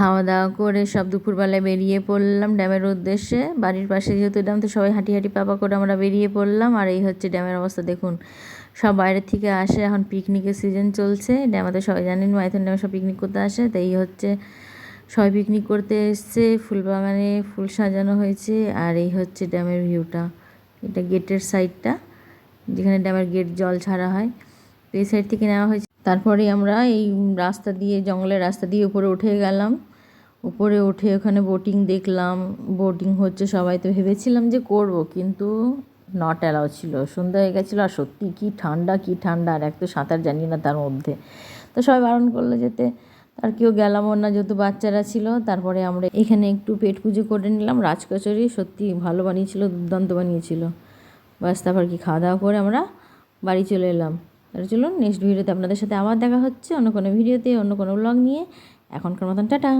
খাওয়া দাওয়া করে সব দুপুরবেলায় বেরিয়ে পড়লাম ড্যামের উদ্দেশ্যে। বাড়ির পাশে যেহেতু ড্যাম, তো সবাই হাঁটি হাঁটি পাপা করে আমরা বেরিয়ে পড়লাম। আর এই হচ্ছে ড্যামের অবস্থা, দেখুন সব বাইরের থেকে আসে, এখন পিকনিকের সিজন চলছে ড্যামে, তো সবাই জানেন মাইথন ড্যামে সব পিকনিক করতে আসে। তো এই হচ্ছে সবাই পিকনিক করতে এসছে, ফুলবাগানে ফুল সাজানো হয়েছে। আর এই হচ্ছে ড্যামের ভিউটা, এটা গেটের সাইডটা, যেখানে ড্যামের গেট জল ছাড়া হয়, তো এই সাইড থেকে নেওয়া হয়েছে। তারপরে আমরা এই রাস্তা দিয়ে, জঙ্গলের রাস্তা দিয়ে উপরে উঠে গেলাম। উপরে উঠে ওখানে বোটিং দেখলাম, বোটিং হচ্ছে। সবাই তো ভেবেছিলাম যে করব, কিন্তু নট অ্যালাউ ছিল, সন্ধ্যা হয়ে গেছিলো। আর সত্যি কী ঠান্ডা, কী ঠান্ডা, আর এক তো সাঁতার জানি না তার মধ্যে, তো সবাই বারণ করলো যেতে, আর কেউ গেলামও না যেহেতু বাচ্চারা ছিল। তারপরে আমরা এখানে একটু পেট পুজো করে নিলাম। রাজকচুরি সত্যি ভালো বানিয়েছিল, দুর্দান্ত বানিয়েছিল। বাস তারপর কি খাওয়া দাওয়া করে আমরা বাড়ি চলে এলাম। তাহলে চলুন নেক্সট ভিডিওতে আপনাদের সাথে আবার দেখা হচ্ছে, অন্য কোনো ভিডিওতে, অন্য কোনো ব্লগ নিয়ে। এখনকার মতন টাটা।